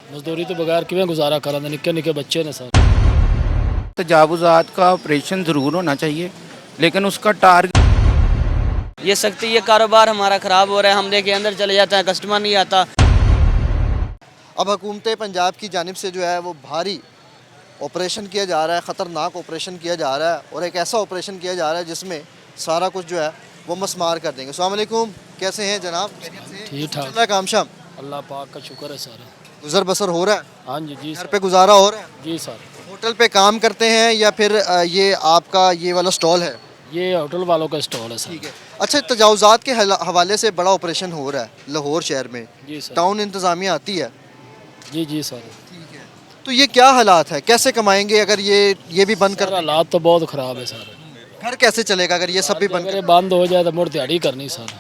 मजदूरी तो बगैर किवें गुजारा करा निक्के निक्के बच्चे ने सर। तजावुज़ात का ऑपरेशन ज़रूर होना चाहिए, लेकिन उसका टारगेट ये सख्ती, ये कारोबार हमारा ख़राब हो रहा है। हम लेके अंदर चले जाते हैं, कस्टमर नहीं आता। अब हुकूमत पंजाब की जानिब से जो है वो भारी ऑपरेशन किया जा रहा है, ख़तरनाक ऑपरेशन किया जा रहा है और एक ऐसा ऑपरेशन किया जा रहा है जिसमें सारा कुछ जो है वो मस्मार कर देंगे। अस्सलाम वालेकुम, कैसे हैं जनाब? ठीक ठाक, चल रहा है काम शाम? अल्लाह पाक का शुक्र है सर। गुजर बसर हो रहा है? हाँ जी जी घर सर। पे गुजारा हो रहा है? जी सर। होटल पे काम करते हैं या फिर ये आपका ये वाला स्टॉल है? ये होटल वालों का स्टॉल है सर। ठीक है। अच्छा, तजावुज़ात के हवाले से बड़ा ऑपरेशन हो रहा है लाहौर शहर में, जी सर। टाउन इंतज़ामिया आती है। जी जी सर। ठीक है। तो ये क्या हालात है, कैसे कमाएंगे अगर ये भी बंद सर कर? हालात तो बहुत ख़राब है सर। घर कैसे चलेगा अगर ये सब भी बंद अगर कर? ये बंद हो जाए तो मुड़ दिहाड़ी करनी सर,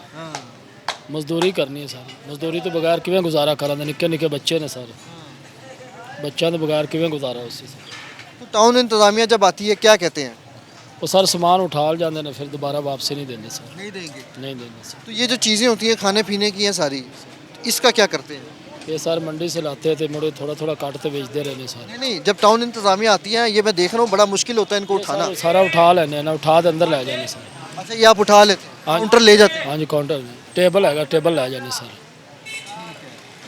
मजदूरी करनी है सर। मजदूरी तो बगैर किवें गुजारा करा निक्के निक्के बच्चे ने सर। बच्चों तो बगैर किवें गुजारा उससे सर। तो टाउन इंतज़ामिया जब आती है क्या कहते हैं? वो सर सामान उठा जाते हैं, फिर दोबारा वापसी नहीं देंगे सर। नहीं देंगे। नहीं देंगे सर। तो ये जो चीज़ें होती हैं खाने पीने की हैं सारी, इसका क्या करते हैं? ये सर मंडी से लाते थे, मुड़े थोड़ा थोड़ा काटते बेचते रहने सर। नहीं नहीं, जब टाउन इंतज़ामिया आती है ये मैं देख रहा हूँ बड़ा मुश्किल होता है इनको उठाना। सर सारा उठा लेने ना, उठा के अंदर ले जाने सर। अच्छा, ये आप उठा लेते हैं, हाँ। काउंटर ले जाते हैं? हाँ जी, काउंटर टेबल है, टेबल ले जाने सर।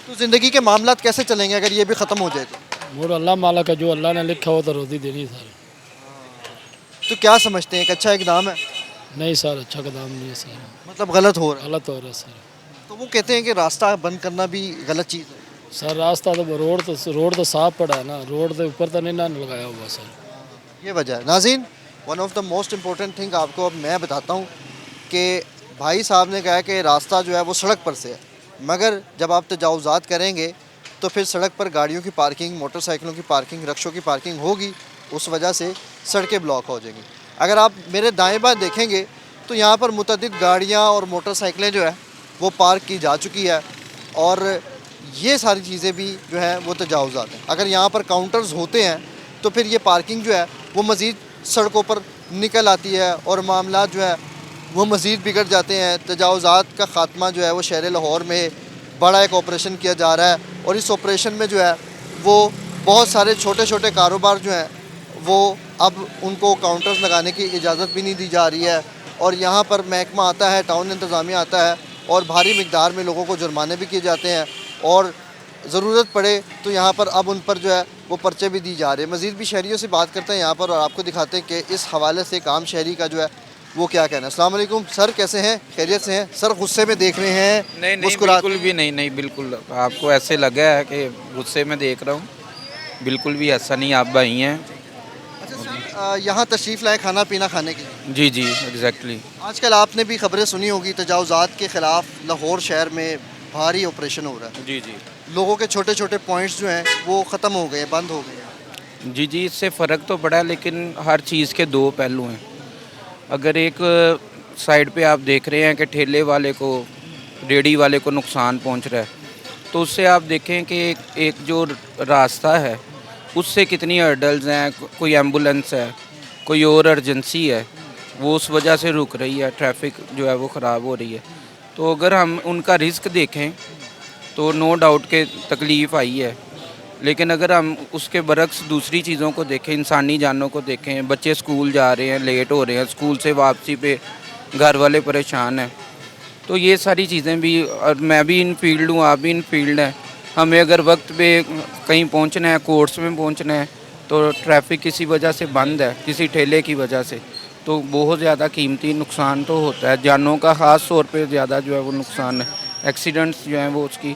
तो ज़िंदगी के मामलात कैसे चलेंगे अगर ये भी ख़त्म हो जाए तो? मुड़ अल्लाह माला का, जो अल्लाह ने लिखा हो तो रोज़ी देनी सर। तो क्या समझते हैं, एक अच्छा इकदाम है? नहीं सर, अच्छा कदम नहीं है सर, मतलब गलत हो रहा है? गलत हो रहा है सर। तो वो कहते हैं कि रास्ता बंद करना भी गलत चीज़ है। सर रास्ता तो रोड तो साफ पड़ा है ना, रोड के ऊपर तो नहीं ना लगाया हुआ सर। ये वजह है। नाज़रीन, one of the most important thing आपको अब मैं बताता हूँ कि भाई साहब ने कहा कि रास्ता जो है वो सड़क पर से है, मगर जब आप तजावुज़ात करेंगे तो फिर सड़क पर गाड़ियों की पार्किंग, मोटरसाइकिलों की पार्किंग, रक्शों की पार्किंग होगी, उस वजह से सड़कें ब्लॉक हो जाएंगी। अगर आप मेरे दाएँ बाएँ देखेंगे तो यहाँ पर मुतअद्दिद गाड़ियाँ और मोटरसाइकिलें जो है वो पार्क की जा चुकी है और ये सारी चीज़ें भी जो है वो तजावुज़ात हैं। अगर यहाँ पर काउंटर्स होते हैं तो फिर ये पार्किंग जो है वो मज़ीद सड़कों पर निकल आती है और मामला जो है वो मज़ीद बिगड़ जाते हैं। तजावुज़ात का ख़ात्मा जो है वो शहर लाहौर में बड़ा एक ऑपरेशन किया जा रहा है और इस ऑपरेशन में जो है वो बहुत सारे छोटे छोटे कारोबार जो हैं वो अब उनको काउंटर्स लगाने की इजाज़त भी नहीं दी जा रही है और यहाँ पर महकमा आता है, टाउन इंतज़ामिया आता है और भारी मिक़दार में लोगों को जुर्माने भी किए जाते हैं और ज़रूरत पड़े तो यहाँ पर अब उन पर जो है वो पर्चे भी दी जा रहे हैं। मज़ीद भी शहरियों से बात करते हैं यहाँ पर और आपको दिखाते हैं कि इस हवाले से एक आम शहरी का जो है वो क्या कहना है। अस्सलाम वालेकुम सर, कैसे हैं? खैरियत से हैं? सर गुस्से में देख रहे हैं, नहीं मुस्कुराते बिल्कुल भी नहीं, बिल्कुल आपको ऐसे लगा है कि गुस्से में देख रहा हूँ, बिल्कुल भी ऐसा नहीं। आप भाई हैं। अच्छा सर, यहाँ तशरीफ़ लाए खाना पीना खाने के लिए। जी जी, एग्जैक्टली। आजकल आपने भी खबरें सुनी होगी, तजावुज़ात के ख़िलाफ़ लाहौर शहर में भारी ऑपरेशन हो रहा है। जी जी लोगों के छोटे छोटे पॉइंट्स जो हैं वो ख़त्म हो गए, बंद हो गए। जी जी, इससे फ़र्क तो पड़ा, लेकिन हर चीज़ के दो पहलू हैं। अगर एक साइड पे आप देख रहे हैं कि ठेले वाले को, रेडी वाले को नुकसान पहुंच रहा है, तो उससे आप देखें कि एक जो रास्ता है उससे कितनी हर्डल्स हैं। कोई एम्बुलेंस है, कोई और अर्जेंसी है, वो उस वजह से रुक रही है, ट्रैफिक जो है वो ख़राब हो रही है। तो अगर हम उनका रिस्क देखें तो नो डाउट के तकलीफ़ आई है, लेकिन अगर हम उसके बरक्स दूसरी चीज़ों को देखें, इंसानी जानों को देखें, बच्चे स्कूल जा रहे हैं, लेट हो रहे हैं, स्कूल से वापसी पे घर वाले परेशान हैं, तो ये सारी चीज़ें भी। और मैं भी इन फील्ड हूँ, आप भी इन फील्ड हैं, हमें अगर वक्त पे कहीं पहुँचना है, कोर्ट्स में पहुँचना है, तो ट्रैफिक किसी वजह से बंद है, किसी ठेले की वजह से, तो बहुत ज़्यादा कीमती नुकसान तो होता है, जानों का ख़ास तौर पे ज़्यादा जो है वो नुकसान है, एक्सीडेंट्स जो हैं वो उसकी।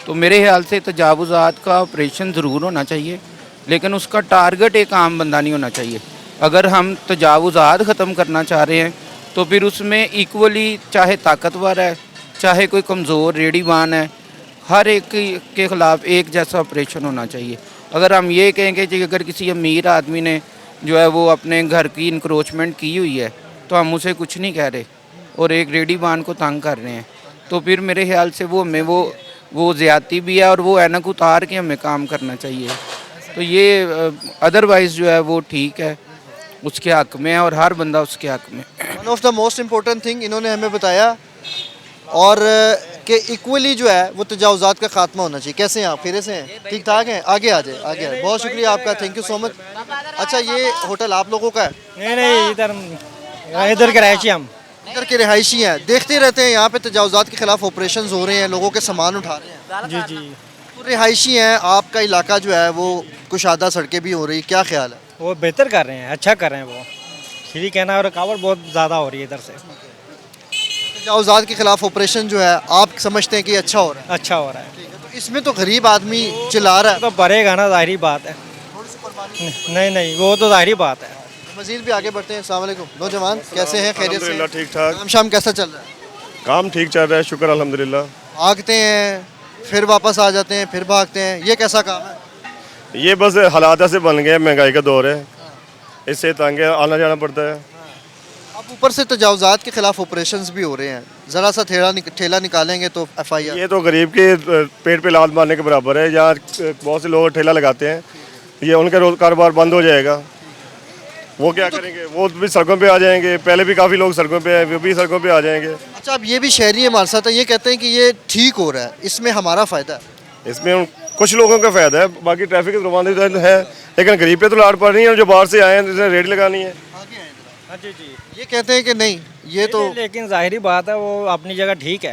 तो मेरे ख्याल से तजावुज़ात का ऑपरेशन ज़रूर होना चाहिए, लेकिन उसका टारगेट एक आम बंदा नहीं होना चाहिए। अगर हम तजावुज़ात ख़त्म करना चाह रहे हैं तो फिर उसमें इक्वली, चाहे ताकतवर है, चाहे कोई कमज़ोर रेडीवान है, हर एक के ख़िलाफ़ एक जैसा ऑपरेशन होना चाहिए। अगर हम ये कहेंगे कि अगर किसी अमीर आदमी ने जो है वो अपने घर की इंक्रोचमेंट की हुई है तो हम उसे कुछ नहीं कह रहे और एक रेडीवान को तंग कर रहे हैं, तो फिर मेरे ख्याल से वो हमें वो ज़्यादती भी है और वो ऐनक उतार के हमें काम करना चाहिए। तो ये अदरवाइज़ जो है वो ठीक है, उसके हक़ में है और हर बंदा उसके हक़ में। One of the most important thing इन्होंने हमें बताया और कि इक्वली जो है वो तजावुज़ात का खात्मा होना चाहिए। कैसे हैं आप, खैरियत से हैं, ठीक ठाक हैं? आगे आ जाए, आगे आ जाए। बहुत शुक्रिया आपका, थैंक यू सो मच। अच्छा, ये होटल आप लोगों का है? नहीं इधर के रहे हम। इधर के रिहायशी हैं, देखते रहते हैं यहाँ पे तजावुज़ात के खिलाफ ऑपरेशन हो रहे हैं, लोगों के सामान उठा रहे हैं। जी जी, तो रिहायशी हैं, आपका इलाका जो है वो कुशादा सड़कें भी हो रही, क्या ख्याल है? वो बेहतर कर रहे हैं, अच्छा कर रहे हैं वो। ठीक है ना, और रुकावट बहुत ज़्यादा हो रही है इधर से। तजावुज़ात के खिलाफ ऑपरेशन जो है आप समझते हैं कि अच्छा हो रहा है? अच्छा हो रहा है, तो इसमें तो गरीब आदमी चिल्ला रहा है। तो बढ़ेगा ना, जाहिर बात है। नहीं वो तो जाहिर बात है। मज़ीद भी आगे बढ़ते हैं। अस्सलाम वालेकुम नौजवान, कैसे हैं, खैरियत से हैं? अल्हम्दुलिल्लाह ठीक ठाक, काम शाम कैसा चल रहा है? काम ठीक चल रहा है, शुक्र अल्हम्दुलिल्लाह। भागते हैं फिर वापस आ जाते हैं, फिर भागते हैं, ये कैसा काम है? ये बस हालात ऐसे बन गए, महंगाई का दौर है, इससे तंग है, आना जाना पड़ता है। अब ऊपर से तजावुज़ात के खिलाफ ऑपरेशंस भी हो रहे हैं, ज़रा सा ठेला निकालेंगे तो FIR। ये तो गरीब के पेट पे लात मारने के बराबर है। यहाँ बहुत से लोग ठेला लगाते हैं, ये उनका कारोबार बंद हो जाएगा, वो क्या करेंगे? वो भी सड़कों पे आ जाएंगे। पहले भी काफ़ी लोग सड़कों पे हैं, वो भी सड़कों पे आ जाएंगे। अच्छा, अब ये भी शहरी है हमारे साथ, ये कहते हैं कि ये ठीक हो रहा है, इसमें हमारा फ़ायदा है। इसमें कुछ लोगों का फ़ायदा है, बाकी ट्रैफिक रुकावटें तो है, लेकिन गरीब पे तो लाट पड़ रही है। जो बाहर से आए हैं जिसने रेडी लगानी है, हाँ जी जी, ये कहते हैं कि नहीं, ये तो लेकिन जाहिर बात है, वो अपनी जगह ठीक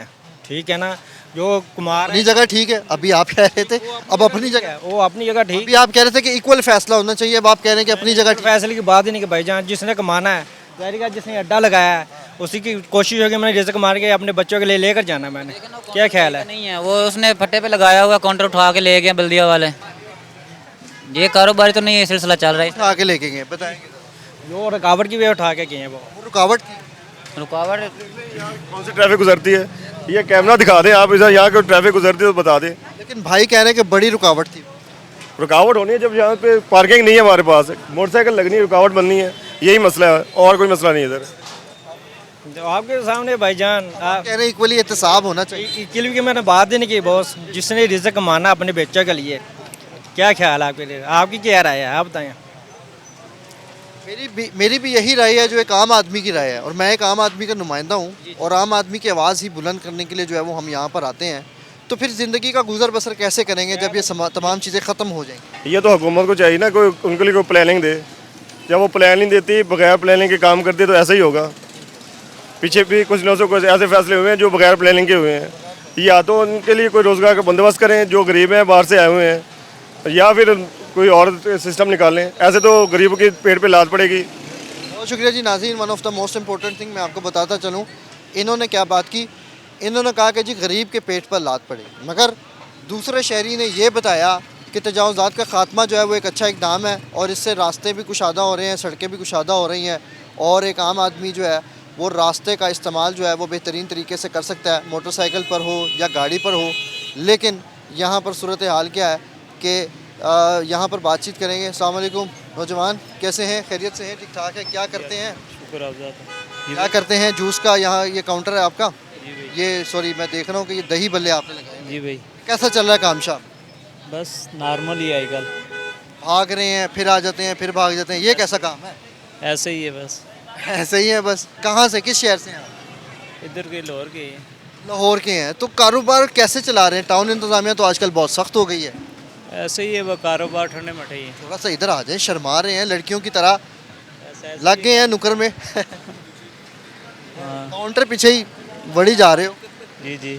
है ना। जो कुमार अपनी जगह ठीक है। अभी आप कह रहे थे अब अपनी जगह, वो अपनी जगह ठीक। अभी आप कह रहे थे कि इक्वल फैसला होना चाहिए, अब आप कह रहे हैं कि अपनी जगह ठीक। फैसले की बात ही नहीं कि भाईजान जिसने कमाना है, जाहिर है जिसने अड्डा लगाया है उसी की कोशिश होगी मैंने रिज़्क मार के अपने बच्चों के लिए लेकर जाना। मैंने क्या ख्याल है? नहीं है वो, उसने फट्टे पे लगाया हुआ काउंटर उठा के ले गए बल्दिया वाले। ये कारोबारी तो नहीं है, सिलसिला चल रहा है। उठा के लेके गए, बताएंगे जो रुकावट की वे उठा के गए हैं वो रुकावट की। रुकावट कौन सी ट्रैफिक गुजरती है, ये कैमरा दिखा दें आप, इधर यहाँ की ट्रैफिक गुजरती है तो बता दें। लेकिन भाई कह रहे हैं कि बड़ी रुकावट थी। रुकावट होनी है जब यहाँ पे पार्किंग नहीं है हमारे पास, मोटरसाइकिल लगनी है, रुकावट बननी है, यही मसला है, और कोई मसला नहीं है इधर। जो आपके सामने भाईजान आप कह रहे हैं इक्वली एहतसाब होना चाहिए। की मैंने बात ही नहीं की बॉस, जिसने रिज़्क कमाना अपने बच्चों के लिए। क्या ख्याल है आपके लिए, आपकी क्या राय है, आप बताएं। मेरी भी यही राय है जो एक आम आदमी की राय है, और मैं एक आम आदमी का नुमाइंदा हूँ, और आम आदमी की आवाज़ ही बुलंद करने के लिए जो है वो हम यहाँ पर आते हैं। तो फिर ज़िंदगी का गुजर बसर कैसे करेंगे जब ये तमाम चीज़ें ख़त्म हो जाएंगी? ये तो हुकूमत को चाहिए ना, कोई उनके लिए कोई प्लानिंग दे। जब वो प्लानिंग देती, बगैर प्लानिंग के काम करती, तो ऐसा ही होगा। पीछे भी कुछ लोगों से कुछ ऐसे फैसले हुए हैं जो बगैर प्लानिंग के हुए हैं। या तो उनके लिए कोई रोज़गार का बंदोबस्त करें जो गरीब हैं, बाहर से आए हुए हैं, या फिर कोई और सिस्टम निकालें। ऐसे तो गरीबों के पेट पे लात पड़ेगी। बहुत शुक्रिया जी नाज़रीन। One of the most important thing मैं आपको बताता चलूँ, इन्होंने क्या बात की, इन्होंने कहा कि जी गरीब के पेट पर लात पड़ेगी, मगर दूसरे शहरी ने ये बताया कि तजावुज़ात का ख़ात्मा जो है वो एक अच्छा इक़दाम है, और इससे रास्ते भी कुशादा हो रहे हैं, सड़कें भी कुशादा हो रही हैं, और एक आम आदमी जो है वो रास्ते का इस्तेमाल जो है वो बेहतरीन तरीके से कर सकता है, मोटरसाइकिल पर हो या गाड़ी पर हो। लेकिन यहाँ पर सूरत हाल क्या है कि यहाँ पर बातचीत करेंगे। अस्सलाम वालेकुम नौजवान, कैसे हैं, खैरियत से हैं, ठीक ठाक है? क्या करते हैं? क्या करते हैं? जूस का यहाँ ये काउंटर है आपका? ये सॉरी मैं देख रहा हूँ कि ये दही बल्ले आपने लगाए। जी भाई, कैसा चल रहा है काम शाम? बस नॉर्मल ही आजकल, भाग रहे हैं, फिर आ जाते हैं, फिर भाग जाते हैं, ये कैसा काम है? ऐसे ही है बस। ऐसे ही है बस। कहाँ से, किस शहर से हैं आप? इधर के लाहौर के हैं। लाहौर के हैं। तो कारोबार कैसे चला रहे हैं? टाउन इंतज़ामिया तो आजकल बहुत सख्त हो गई है। ऐसे ही है वो, कारोबार ठंडे मठे ही है। थोड़ा सा इधर आ जाए, शर्मा रहे हैं लड़कियों की तरह, ऐसे लग गए हैं नुकर में। हाँ काउंटर पीछे ही बढ़ी जा रहे हो, जी जी,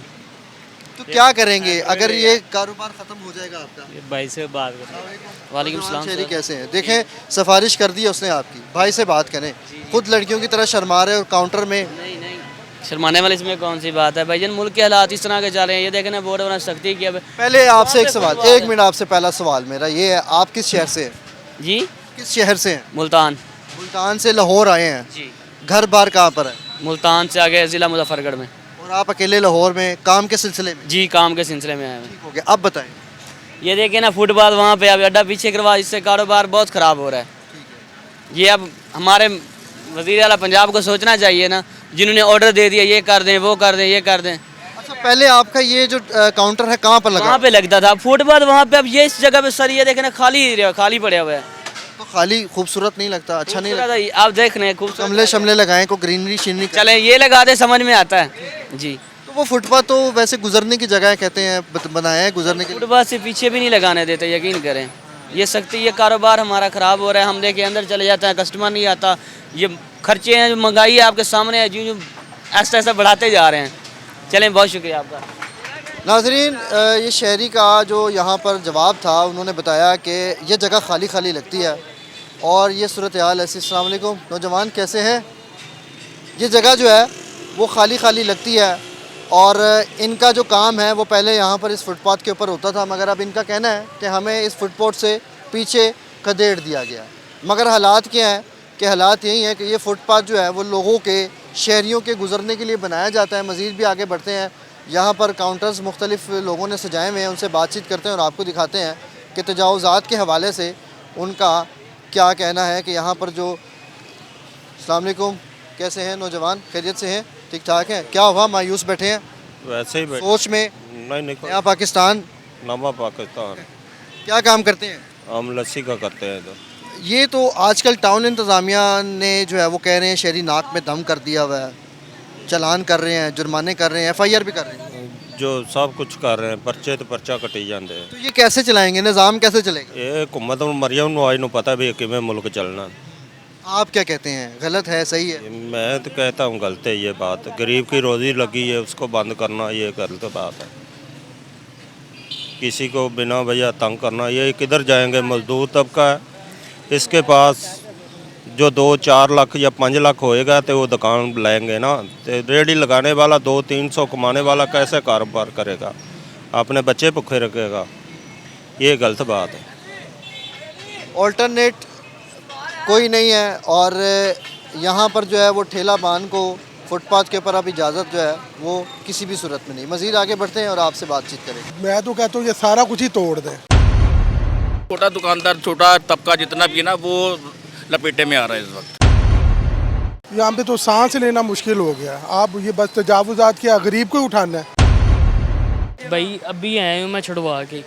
तो क्या करेंगे अगर ये कारोबार ख़त्म हो जाएगा आपका? ये भाई से बात करें। वालेकुम नौजवान सलाम शहरी कैसे हैं? देखें, सिफारिश कर दी है उसने आपकी, भाई से बात करें। खुद लड़कियों की तरह शर्मा रहे और काउंटर में। नहीं नहीं, शर्माने वाली इसमें कौन सी बात है भाईजान? मुल्क के हालात इस तरह के चल रहे हैं, ये देखना बोर्ड बना सख्ती की। अब पहले आपसे एक सवाल, 1 मिनट, आपसे पहला सवाल मेरा ये है, आप किस शहर से हैं? जी, किस शहर से हैं? मुल्तान। मुल्तान से लाहौर आए हैं। जी, घर बार कहाँ पर है? मुल्तान से आगे ज़िला मुजफ्फरगढ़ में। और आप अकेले लाहौर में काम के सिलसिले में? जी, काम के सिलसिले में आए हैं। ठीक हो गया, अब बताएं। ये देखिए ना, फुटपाथ वहाँ पे अब अड्डा पीछे करवा, इससे कारोबार बहुत ख़राब हो रहा है। ये अब हमारे वज़ीर आला पंजाब को सोचना चाहिए ना, जिन्होंने ऑर्डर दे दिया ये कर दें, वो कर दें, ये कर दें। अच्छा, पहले आपका ये जो काउंटर है कहाँ पर लगा? वहाँ पे लगता था फुटपाथ, वहाँ पे अब ये इस जगह पे सर ये देखना खाली पड़ा हुआ है। तो खाली खूबसूरत नहीं लगता, अच्छा नहीं लगता? आप देख रहे हैं खूब गमले शमले लगाएं, को ग्रीनरी श्रीनरी चले ये लगा दे, समझ में आता है जी। तो वो फुटपाथ तो वैसे गुजरने की जगह कहते हैं, बनाया है गुजरने के लिए। फुटपाथ से पीछे भी नहीं लगाने देते, यकीन करें। ये सख्ती, ये कारोबार हमारा ख़राब हो रहा है। हम लेके अंदर चले जाते हैं, कस्टमर नहीं आता। ये खर्चे हैं, जो महंगाई है आपके सामने है, जो ऐसा ऐसा बढ़ाते जा रहे हैं। चलें, बहुत शुक्रिया आपका। नाजरीन, ये शहरी का जो यहाँ पर जवाब था, उन्होंने बताया कि ये जगह खाली खाली लगती है और ये सूरत हाल ऐसी। अस्सलाम वालेकुम नौजवान, कैसे हैं? ये जगह जो है वो खाली खाली लगती है और इनका जो काम है वो पहले यहाँ पर इस फुटपाथ के ऊपर होता था, मगर अब इनका कहना है कि हमें इस फुटपाथ से पीछे खदेड़ दिया गया। मगर हालात क्या हैं कि हालात यही है कि ये फुटपाथ जो है वो लोगों के, शहरियों के गुजरने के लिए बनाया जाता है। मज़ीद भी आगे बढ़ते हैं, यहाँ पर काउंटर्स मुख्तलिफ़ लोगों ने सजाए हुए हैं, उनसे बातचीत करते हैं और आपको दिखाते हैं कि तजावुज़ात के हवाले से उनका क्या कहना है कि यहाँ पर जो। अस्सलाम वालेकुम, कैसे हैं नौजवान? खैरियत से हैं? ठीक ठाक हैं? क्या हुआ, मायूस बैठे हैं? वैसे ही सोच में नहीं नया पाकिस्तान, नवा पाकिस्तान। क्या काम करते हैं? हम लस्सी का करते हैं। तो ये तो आजकल टाउन इंतज़ामिया ने जो है वो कह रहे हैं शहरी नाक में दम कर दिया हुआ है, चालान कर रहे हैं, जुर्माने कर रहे हैं, FIR भी कर रहे हैं। जो सब कुछ कर रहे हैं, पर्चे तो पर्चा कटी जाते हैं। तो ये कैसे चलाएंगे, निज़ाम कैसे चलेगा? ये हुकूमत मरियम नवाज को पता भी किमें मुल्क चलना। आप क्या कहते हैं, गलत है सही है? मैं तो कहता हूँ गलत है ये बात। गरीब की रोज़ी लगी है, उसको बंद करना ये गलत बात है। किसी को बिना वजह तंग करना, ये किधर जाएंगे? मजदूर तबका है, इसके पास जो 2-4 लाख या 5 लाख होएगा तो वो दुकान लाएंगे ना। तो रेडी लगाने वाला 200-300 कमाने वाला कैसे कारोबार करेगा? अपने बच्चे भूखे रखेगा? ये गलत बात है। ऑल्टरनेट कोई नहीं है और यहाँ पर जो है वो ठेला बान को फुटपाथ के ऊपर अब इजाज़त जो है वो किसी भी सूरत में नहीं। मज़ीद आगे बढ़ते हैं और आपसे बातचीत करेंगे। मैं तो कहता हूँ ये सारा कुछ ही तोड़ दें। छोटा दुकानदार, छोटा तबका जितना भी है ना, वो लपेटे में आ रहा है इस वक्त। यहाँ पे तो सांस लेना मुश्किल हो गया। आप ये बस तजावुज़ात किया, गरीब को ही उठाना है। भाई अभी आया हूँ मैं छुड़वा के,